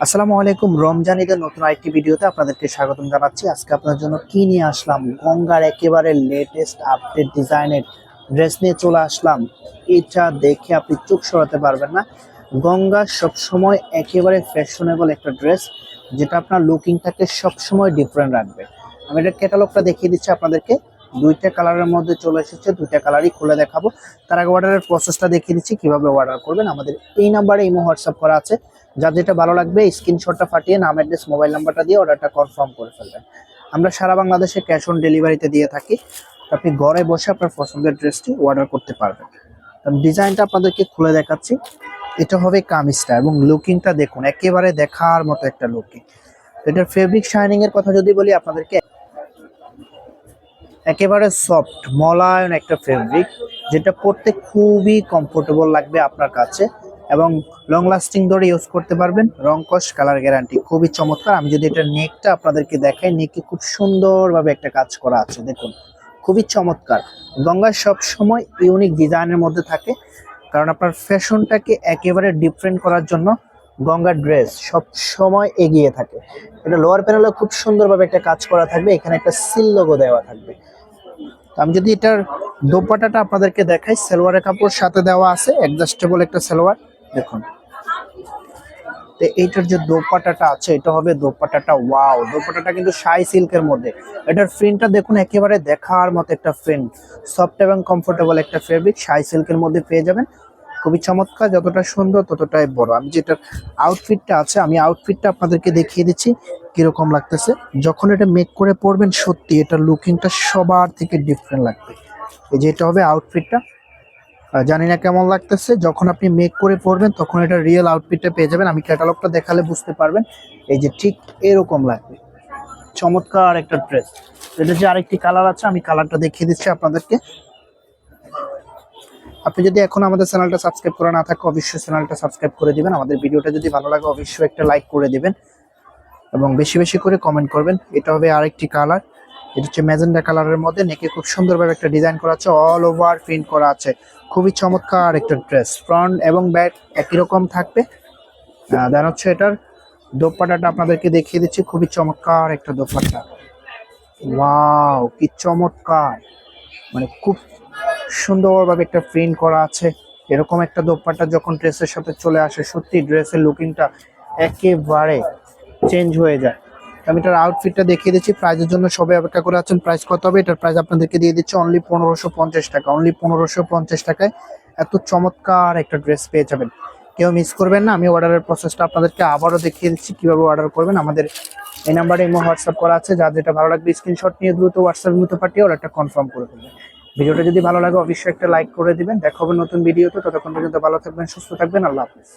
আসসালামু আলাইকুম। রমজান ঈদের নতুন আরেকটি ভিডিওতে আপনাদেরকে স্বাগতম জানাচ্ছি। আজকে আপনার জন্য কি নিয়ে আসলাম, গঙ্গার একেবারে লেটেস্ট আপডেট ডিজাইনের ড্রেস নিয়ে চলে আসলাম। এটা দেখে আপনি চোখ সরাতে পারবেন না। গঙ্গা সবসময় একেবারে ফ্যাশনেবল একটা ড্রেস, যেটা আপনার লুকিংটাকে সবসময় ডিফারেন্ট রাখবে। আমি এটা ক্যাটালগটা দেখিয়ে দিচ্ছি আপনাদেরকে। দুইটা কালারের মধ্যে চলে এসেছে, দুইটা কালারই খুলে দেখাবো। তার আগে অর্ডারের প্রসেসটা দেখিয়ে দিচ্ছি কিভাবে অর্ডার করবেন। আমাদের এই নাম্বারে ইমো হোয়াটসঅ্যাপ করা আছে। যার যেটা ভালো লাগবে স্ক্রিনশটটা ফাটিয়ে নাম, অ্যাড্রেস, মোবাইল নাম্বারটা দিয়ে অর্ডারটা কনফার্ম করে ফেলবেন। আমরা সারা বাংলাদেশে ক্যাশ অন ডেলিভারিতে দিয়ে থাকি। আপনি ঘরে বসে আপনার পছন্দের ড্রেসটি অর্ডার করতে পারবেন। আমি ডিজাইনটা আপনাদেরকে খুলে দেখাচ্ছি। এটা হবে কামিজটা, এবং লুকিংটা দেখুন, একেবারে দেখার মতো একটা লুকিং। এটার ফেব্রিক শাইনিং এর কথা যদি বলি আপনাদেরকে, একেবারে সফট মলায়ন একটা ফেব্রিক, যেটা পরতে খুবই কমফোর্টেবল লাগবে আপনার কাছে, এবং লং লাস্টিং ধরে ইউজ করতে পারবেন। রং কস কালার গ্যারান্টি, খুবই চমৎকার। আমি যদি এটা নেকটা আপনাদেরকে দেখাই, নেকে খুব সুন্দরভাবে একটা কাজ করা আছে, দেখুন খুবই চমৎকার। গঙ্গা সব সময় ইউনিক ডিজাইনের মধ্যে থাকে, কারণ আপনার ফ্যাশনটাকে একেবারে ডিফারেন্ট করার জন্য গঙ্গার ড্রেস সব সময় এগিয়ে থাকে। এটা লোয়ার প্যানেলে খুব সুন্দরভাবে একটা কাজ করা থাকবে, এখানে একটা সিল লোগো দেওয়া থাকবে। আমি যদি এটার দোপাট্টাটা আপনাদেরকে দেখাই, সালোয়ারের কাপড় সাথে দেওয়া আছে, অ্যাডজাস্টেবল একটা সালোয়ার দেখুন। তো এইটার যে দোপাট্টাটা আছে, এটা হবে দোপাট্টাটা, ওয়াও! দোপাট্টাটা কিন্তু শাই সিল্কের মধ্যে। এটার প্রিন্টটা দেখুন, একেবারে দেখার মতো একটা প্রিন্ট, সফট এবং কমফোর্টেবল একটা ফেব্রিক, শাই সিল্কের মধ্যে পেয়ে যাবেন। খুবই চমৎকার, যতটা সুন্দর ততটাই বড়। আমি যেটা আউটফিটটা আছে, আমি আউটফিটটা আপনাদেরকে দেখিয়ে দিচ্ছি কিরকম লাগতেছে। যখন এটা মেক করে পরবেন, সত্যি এটা লুকিংটা সবার থেকে ডিফারেন্ট লাগবে। এই যে এটা হবে আউটফিটটা, জানি না কেমন লাগতেছে। যখন আপনি মেক করে পরবেন তখন এটা রিয়েল আউটফিটটা পেয়ে যাবেন। আমি ক্যাটালগটা দেখালে বুঝতে পারবেন। এই যে ঠিক এরকম লাগবে, চমৎকার একটা ড্রেস। এটা যে আরেকটি কালার আছে, আমি কালারটা দেখিয়ে দিচ্ছি আপনাদেরকে। আপনি যদি এখন আমাদের চ্যানেলটা সাবস্ক্রাইব করে না থাকে, অবশ্যই চ্যানেলটা সাবস্ক্রাইব করে দিবেন। আমাদের ভিডিওটা যদি ভালো লাগে অবশ্যই একটা লাইক করে দিবেন, এবং বেশি বেশি করে কমেন্ট করবেন। এটা হবে আরেকটি কালার, এটা হচ্ছে ম্যাজেন্ডা কালারের মধ্যে, নেকে খুব সুন্দরভাবে একটা ডিজাইন করা আছে, অল ওভার প্রিন্ট করা আছে। খুবই চমৎকার একটা ড্রেস, ফ্রন্ট এবং ব্যাক একই রকম থাকবে। দেন হচ্ছে এটার দোপাট্টাটা আপনাদেরকে দেখিয়ে দিচ্ছি, খুবই চমৎকার একটা দোপাট্টা। ওয়াও, কি চমৎকার! মানে খুব সুন্দরভাবে একটা প্রিন্ট করা আছে। এরকম একটা দোপাট্টা যখন ড্রেসের সাথে চলে আসে, সত্যি ড্রেসের লুকিংটা একেবারে চেঞ্জ হয়ে যায়। আমি এটার আউটফিটটা দেখিয়ে দিচ্ছি। প্রাইজের জন্য সবাই অপেক্ষা করে আছেন। প্রাইস কত হবে? এটার প্রাইস আপনাদেরকে দিয়ে দিচ্ছি অনলি 1550 টাকা। অনলি 1550 টাকায় এত চমৎকার একটা ড্রেস পেয়ে যাবেন। কেউ মিস করবেন না। আমি অর্ডারের প্রসেসটা আপনাদেরকে আবারও দেখিয়ে দিচ্ছি কিভাবে অর্ডার করবেন। আমাদের এই নাম্বারে ইমো হোয়াটসঅ্যাপ করা আছে। যার যেটা ভালো লাগবে স্ক্রিনশট নিয়ে দ্রুত হোয়াটসঅ্যাপের মতো পাঠিয়ে অর্ডারটা কনফার্ম করে ফেলবেন। ভিডিওটা যদি ভালো লাগে অবশ্যই একটা লাইক করে দিবেন। দেখা হবে নতুন ভিডিওতে। ততক্ষণ পর্যন্ত ভালো থাকবেন, সুস্থ থাকবেন। আল্লাহ হাফেজ।